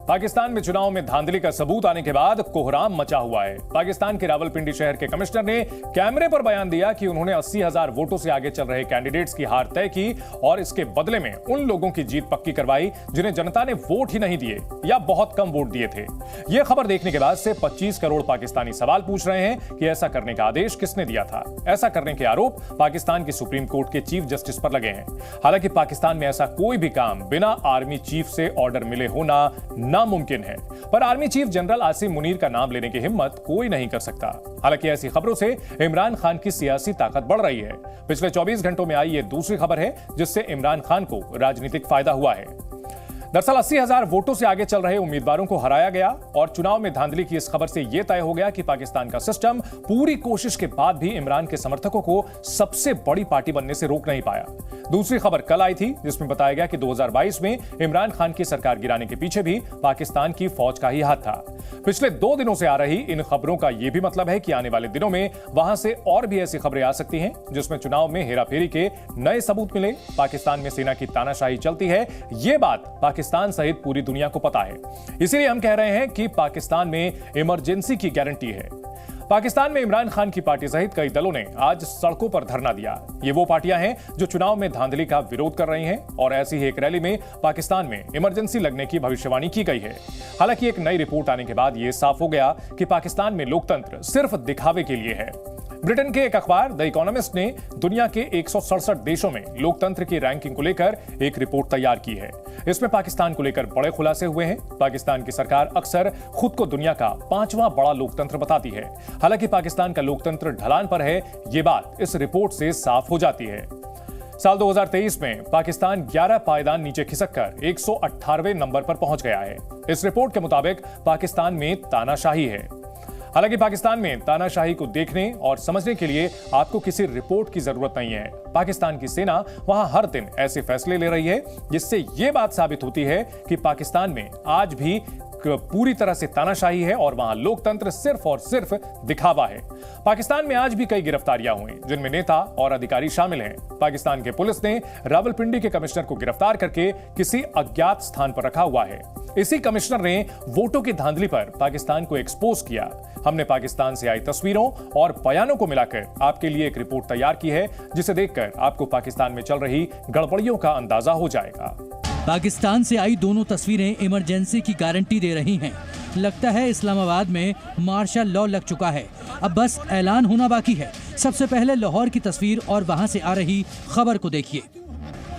पाकिस्तान में चुनाव में धांधली का सबूत आने के बाद कोहराम मचा हुआ है। पाकिस्तान के रावलपिंडी शहर के कमिश्नर ने कैमरे पर बयान दिया कि उन्होंने 80,000 वोटों से आगे चल रहे कैंडिडेट्स की हार तय की और इसके बदले में उन लोगों की जीत पक्की करवाई जिन्हें जनता ने वोट ही नहीं दिए या बहुत कम वोट दिए थे। यह खबर देखने के बाद से 25 करोड़ पाकिस्तानी सवाल पूछ रहे हैं कि ऐसा करने का आदेश किसने दिया था। ऐसा करने के आरोप पाकिस्तान की सुप्रीम कोर्ट के चीफ जस्टिस पर लगे हैं। हालांकि पाकिस्तान में ऐसा कोई भी काम बिना आर्मी चीफ से ऑर्डर मिले होना नामुमकिन है, पर army chief general Asim Munir का नाम लेने की हिम्मत कोई नहीं कर सकता। हालांकि ऐसी खबरों से इमरान खान की सियासी ताकत बढ़ रही है। पिछले 24 घंटों में आई यह दूसरी खबर है जिससे इमरान खान को राजनीतिक फायदा हुआ है। दरअसल 80,000 वोटों से आगे चल रहे उम्मीदवारों को हराया गया और चुनाव में धांधली की इस खबर से यह तय हो गया कि पाकिस्तान का सिस्टम पूरी कोशिश के बाद भी इमरान के समर्थकों को सबसे बड़ी पार्टी बनने से रोक नहीं पाया। दूसरी खबर कल आई थी जिसमें बताया गया कि 2022 में इमरान खान की सरकार गिराने के पीछे भी पाकिस्तान की फौज का ही हाथ था। पिछले 2 दिनों से आ रही इन खबरों का यह भी मतलब है कि आने वाले दिनों में वहां से और भी ऐसी खबरें आ सकती हैं जिसमें चुनाव में हेराफेरी के नए सबूत मिले। पाकिस्तान में सेना की तानाशाही चलती है, यह बात पाकिस्तान सहित पूरी दुनिया को पता है। इसीलिए हम कह रहे हैं कि पाकिस्तान में इमरजेंसी की गारंटी है। पाकिस्तान में इमरान खान की पार्टी सहित कई दलों ने आज सड़कों पर धरना दिया। ये वो पार्टियां हैं जो चुनाव में धांधली का विरोध कर रही हैं और ऐसी ही एक रैली में पाकिस्तान में इमरजेंसी लगने की भविष्यवाणी की गई है। हालांकि एक नई रिपोर्ट आने के बाद यह साफ हो गया कि पाकिस्तान में लोकतंत्र सिर्फ दिखावे के लिए है। ब्रिटेन के एक अखबार द इकोनॉमिस्ट ने दुनिया के 167 देशों में लोकतंत्र की रैंकिंग को लेकर एक रिपोर्ट तैयार की है। इसमें पाकिस्तान को लेकर बड़े खुलासे हुए हैं। पाकिस्तान की सरकार अक्सर खुद को दुनिया का 5वां बड़ा लोकतंत्र बताती है। हालांकि पाकिस्तान का लोकतंत्र ढलान पर है, ये बात इस रिपोर्ट से साफ हो जाती है। साल 2023 में पाकिस्तान 11 पायदान नीचे खिसककर 118वें नंबर पर पहुंच गया है। इस रिपोर्ट के मुताबिक पाकिस्तान में तानाशाही है। हालांकि पाकिस्तान में तानाशाही को देखने और समझने के लिए आपको किसी रिपोर्ट की जरूरत नहीं है। पाकिस्तान की सेना वहां हर दिन ऐसे फैसले ले रही है जिससे यह बात साबित होती है कि पाकिस्तान में आज भी पूरी तरह से तानाशाही है और वहां लोकतंत्र सिर्फ और सिर्फ दिखावा है। पाकिस्तान में आज भी कई गिरफ्तारियां हुई जिनमें नेता और अधिकारी शामिल हैं। पाकिस्तान के पुलिस ने रावलपिंडी के कमिश्नर को गिरफ्तार करके किसी अज्ञात स्थान पर रखा हुआ है। इसी कमिश्नर ने वोटों की धांधली पर पाकिस्तान को एक्सपोज किया। हमने पाकिस्तान से आई तस्वीरों और बयानों को मिलाकर आपके लिए एक रिपोर्ट तैयार की है जिसे देखकर आपको पाकिस्तान में चल रही गड़बड़ियों का अंदाजा हो जाएगा। पाकिस्तान से आई दोनों तस्वीरें इमरजेंसी की गारंटी दे रही हैं। लगता है इस्लामाबाद में मार्शल लॉ लग चुका है, अब बस ऐलान होना बाकी है। सबसे पहले लाहौर की तस्वीर और वहां से आ रही खबर को देखिए।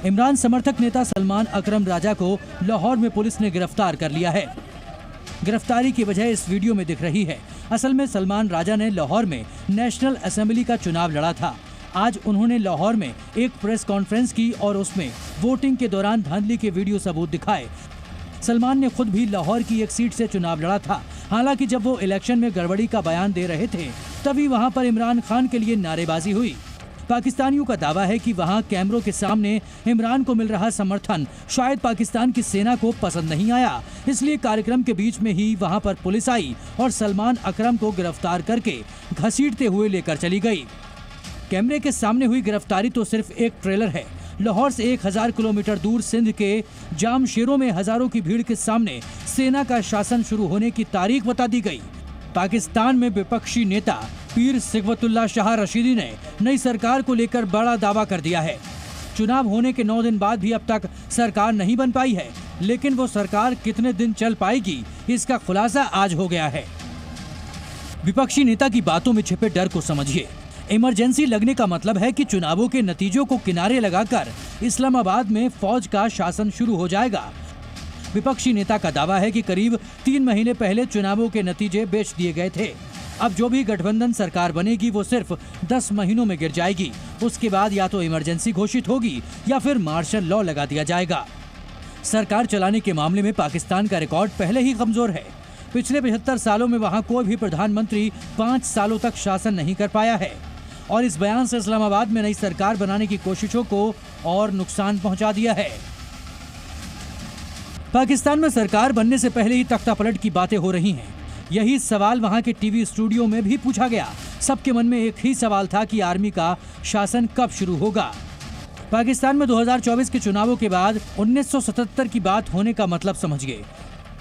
इमरान समर्थक नेता सलमान अकरम राजा को लाहौर में पुलिस ने गिरफ्तार कर लिया है। गिरफ्तारी की वजह इस वीडियो में दिख रही है। असल में सलमान राजा ने लाहौर में नेशनल असेंबली का चुनाव लड़ा था। आज उन्होंने लाहौर में एक प्रेस कॉन्फ्रेंस की और उसमें वोटिंग के दौरान धांधली के वीडियो सबूत दिखाए। सलमान ने खुद भी लाहौर की एक सीट से चुनाव लड़ा था। हालांकि जब वो इलेक्शन में गड़बड़ी का बयान दे रहे थे तभी वहां पर इमरान खान के लिए नारेबाजी हुई। पाकिस्तानियों का दावा है कि वहां कैमरों के सामने इमरान को मिल रहा समर्थन शायद पाकिस्तान की सेना को पसंद नहीं आया, इसलिए कार्यक्रम के बीच में ही वहां पर पुलिस आई और सलमान अकरम को गिरफ्तार करके घसीटते हुए लेकर चली गई। कैमरे के सामने हुई गिरफ्तारी तो सिर्फ एक ट्रेलर है। लाहौर से 1000 किलोमीटर दूर सिंध के जामशेरों में हजारों की भीड़ के सामने सेना का शासन शुरू होने की तारीख बता दी गई। पाकिस्तान में विपक्षी नेता पीर सिगवतुल्लाह शाह रशीदी ने नई सरकार को लेकर बड़ा दावा कर दिया है। चुनाव होने के 9 दिन बाद भी अब तक सरकार नहीं बन पाई है, लेकिन वो सरकार कितने दिन चल पाएगी इसका खुलासा आज हो गया है। विपक्षी नेता की बातों में छिपे डर को समझिए। इमरजेंसी लगने का मतलब है कि चुनावों के नतीजों को किनारे लगाकर इस्लामाबाद में फौज का शासन शुरू हो जाएगा। विपक्षी नेता का दावा है कि करीब 3 महीने पहले चुनावों के नतीजे बेच दिए गए थे। अब जो भी गठबंधन सरकार बनेगी वो सिर्फ 10 महीनों में गिर जाएगी। उसके बाद या तो इमरजेंसी घोषित होगी या फिर मार्शल लॉ लगा दिया जाएगा। सरकार चलाने के मामले में पाकिस्तान का रिकॉर्ड पहले ही कमजोर है। पिछले 75 सालों में वहाँ कोई भी प्रधानमंत्री 5 सालों तक शासन नहीं कर पाया है और इस बयान से इस्लामाबाद में नई सरकार बनाने की कोशिशों को और नुकसान पहुंचा दिया है। पाकिस्तान में सरकार बनने से पहले ही तख्तापलट की बातें हो रही हैं। यही सवाल वहां के टीवी स्टूडियो में भी पूछा गया। सबके मन में एक ही सवाल था कि आर्मी का शासन कब शुरू होगा। पाकिस्तान में 2024 के चुनावों के बाद 1977 की बात होने का मतलब समझिए।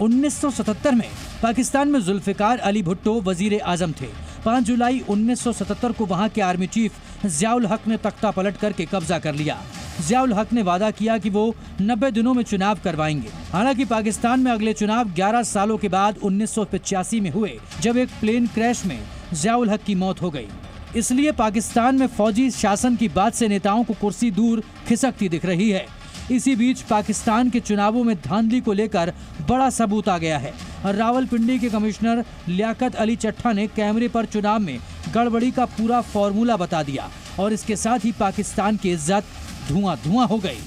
1977 में पाकिस्तान में जुल्फिकार अली भुट्टो वजीर आजम थे। 5 जुलाई 1977 को वहां के आर्मी चीफ जियाउल हक ने तख्ता पलट करके कब्जा कर लिया। जियाउल हक ने वादा किया कि वो 90 दिनों में चुनाव करवाएंगे। हालांकि पाकिस्तान में अगले चुनाव 11 सालों के बाद 1985 में हुए, जब एक प्लेन क्रैश में जियाउल हक की मौत हो गई। इसलिए पाकिस्तान में फौजी शासन की बात से नेताओं को कुर्सी दूर खिसकती दिख रही है। इसी बीच पाकिस्तान के चुनावों में धांधली को लेकर बड़ा सबूत आ गया है। रावलपिंडी के कमिश्नर लियाकत अली चट्ठा ने कैमरे पर चुनाव में गड़बड़ी का पूरा फॉर्मूला बता दिया और इसके साथ ही पाकिस्तान की इज्जत धुआं हो गई।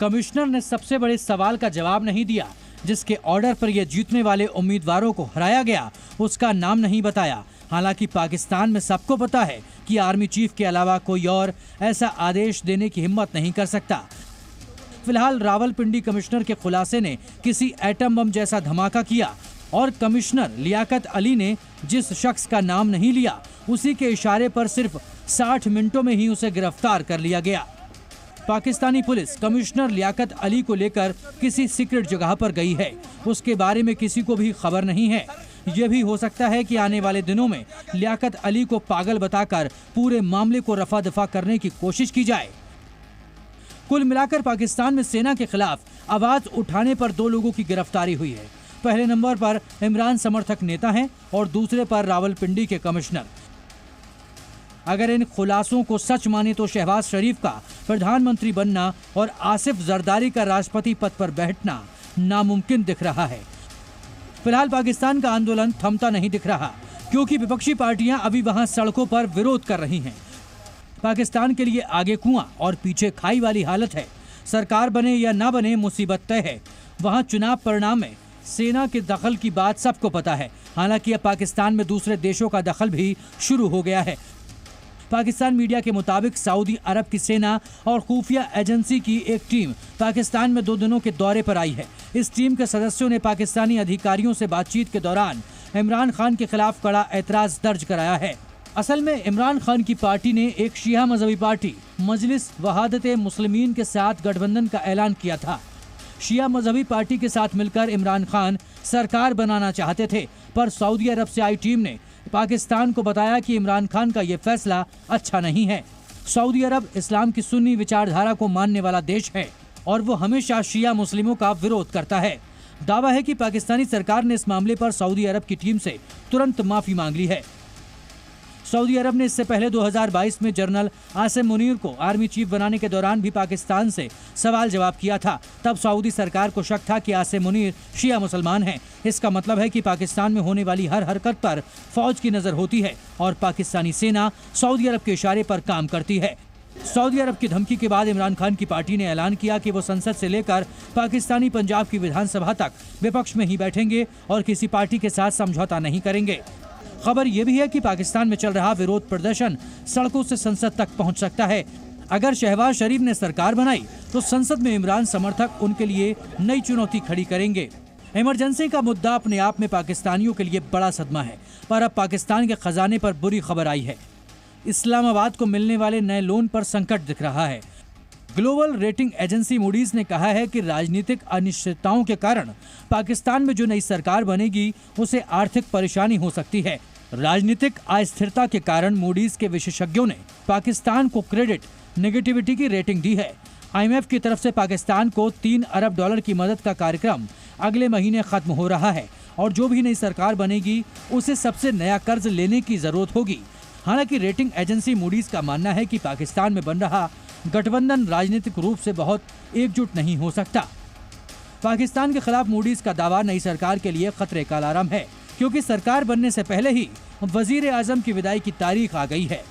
कमिश्नर ने सबसे बड़े सवाल का जवाब नहीं दिया, जिसके ऑर्डर पर यह जीतने वाले उम्मीदवारों को हराया गया, उसका नाम नहीं बताया। हालांकि पाकिस्तान में सबको पता है कि आर्मी चीफ के अलावा कोई और ऐसा आदेश देने की हिम्मत नहीं कर सकता। फिलहाल रावलपिंडी कमिश्नर के खुलासे ने किसी एटम बम जैसा धमाका किया और कमिश्नर लियाकत अली ने जिस शख्स का नाम नहीं लिया, उसी के इशारे पर सिर्फ 60 मिनटों में ही उसे गिरफ्तार कर लिया गया। पाकिस्तानी पुलिस कमिश्नर लियाकत अली को लेकर किसी सीक्रेट जगह पर गई है। उसके बारे में किसी को भी खबर नहीं है। यह भी हो सकता है कि आने वाले दिनों में लियाकत अली को पागल बताकर पूरे मामले को रफा दफा करने की कोशिश की जाए। कुल मिलाकर पाकिस्तान में सेना के खिलाफ आवाज उठाने पर 2 लोगों की गिरफ्तारी हुई है। पहले नंबर पर इमरान समर्थक नेता हैं और दूसरे पर रावलपिंडी के कमिश्नर। अगर इन खुलासों को सच माने तो शहबाज शरीफ का प्रधानमंत्री बनना और आसिफ जरदारी का राष्ट्रपति पद पर बैठना नामुमकिन दिख रहा है। फिलहाल पाकिस्तान का आंदोलन थमता नहीं दिख रहा, क्योंकि विपक्षी पार्टियां अभी वहां सड़कों पर विरोध कर रही हैं। पाकिस्तान के लिए आगे कुआं और पीछे खाई वाली हालत है। सरकार बने या ना बने, मुसीबत तय है। वहां चुनाव परिणाम में सेना के दखल की बात सबको पता है। हालांकि अब पाकिस्तान में दूसरे देशों का दखल भी शुरू हो गया है। पाकिस्तान मीडिया के मुताबिक सऊदी अरब की सेना और खुफिया एजेंसी की एक टीम पाकिस्तान में 2 दिनों के दौरे पर आई है। इस टीम के सदस्यों ने पाकिस्तानी अधिकारियों से बातचीत के दौरान इमरान खान के खिलाफ कड़ा एतराज दर्ज कराया है। असल में इमरान खान की पार्टी ने एक शिया मजहबी पार्टी मजलिस वहादत मुस्लिमीन के साथ गठबंधन का ऐलान किया था। शिया मजहबी पार्टी के साथ मिलकर इमरान खान सरकार बनाना चाहते थे, पर सऊदी अरब से आई टीम ने पाकिस्तान को बताया कि इमरान खान का ये फैसला अच्छा नहीं है। सऊदी अरब इस्लाम की सुन्नी विचारधारा को मानने वाला देश है और वो हमेशा शिया मुस्लिमों का विरोध करता है। दावा है कि पाकिस्तानी सरकार ने इस मामले पर सऊदी अरब की टीम से तुरंत माफी मांग ली है। सऊदी अरब ने इससे पहले 2022 में जनरल आसिम मुनीर को आर्मी चीफ बनाने के दौरान भी पाकिस्तान से सवाल जवाब किया था। तब सऊदी सरकार को शक था कि आसिम मुनीर शिया मुसलमान हैं। इसका मतलब है कि पाकिस्तान में होने वाली हर हरकत पर फौज की नजर होती है और पाकिस्तानी सेना सऊदी अरब के इशारे पर काम करती है। सऊदी अरब की धमकी के बाद इमरान खान की पार्टी ने ऐलान किया कि वो संसद से लेकर पाकिस्तानी पंजाब की विधानसभा तक विपक्ष में ही बैठेंगे और किसी पार्टी के साथ समझौता नहीं करेंगे। खबर यह भी है कि पाकिस्तान में चल रहा विरोध प्रदर्शन सड़कों से संसद तक पहुंच सकता है। अगर शहबाज शरीफ ने सरकार बनाई तो संसद में इमरान समर्थक उनके लिए नई चुनौती खड़ी करेंगे। इमरजेंसी का मुद्दा अपने आप में पाकिस्तानियों के लिए बड़ा सदमा है, पर अब पाकिस्तान के खजाने पर बुरी खबर आई है। इस्लामाबाद को मिलने वाले नए लोन पर संकट दिख रहा है। ग्लोबल रेटिंग एजेंसी मूडीज ने कहा है कि राजनीतिक अनिश्चितताओं के कारण पाकिस्तान में जो नई सरकार बनेगी उसे आर्थिक परेशानी हो सकती है। राजनीतिक अस्थिरता के कारण मूडीज के विशेषज्ञों ने पाकिस्तान को क्रेडिट नेगेटिविटी की रेटिंग दी है। IMF की तरफ से पाकिस्तान को $3 अरब की मदद का कार्यक्रम अगले महीने खत्म हो रहा है और जो भी नई सरकार बनेगी उसे सबसे नया कर्ज लेने की जरूरत होगी। हालांकि रेटिंग एजेंसी मूडीज का मानना है कि पाकिस्तान में बन रहा गठबंधन राजनीतिक रूप से बहुत एकजुट नहीं हो सकता। पाकिस्तान के खिलाफ मूडीज का दावा नई सरकार के लिए खतरे का अलार्म है, क्योंकि सरकार बनने से पहले ही वजीर आजम की विदाई की तारीख आ गई है।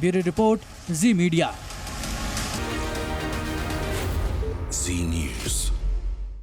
ब्यूरो रिपोर्ट, जी मीडिया। जी न्यूज़।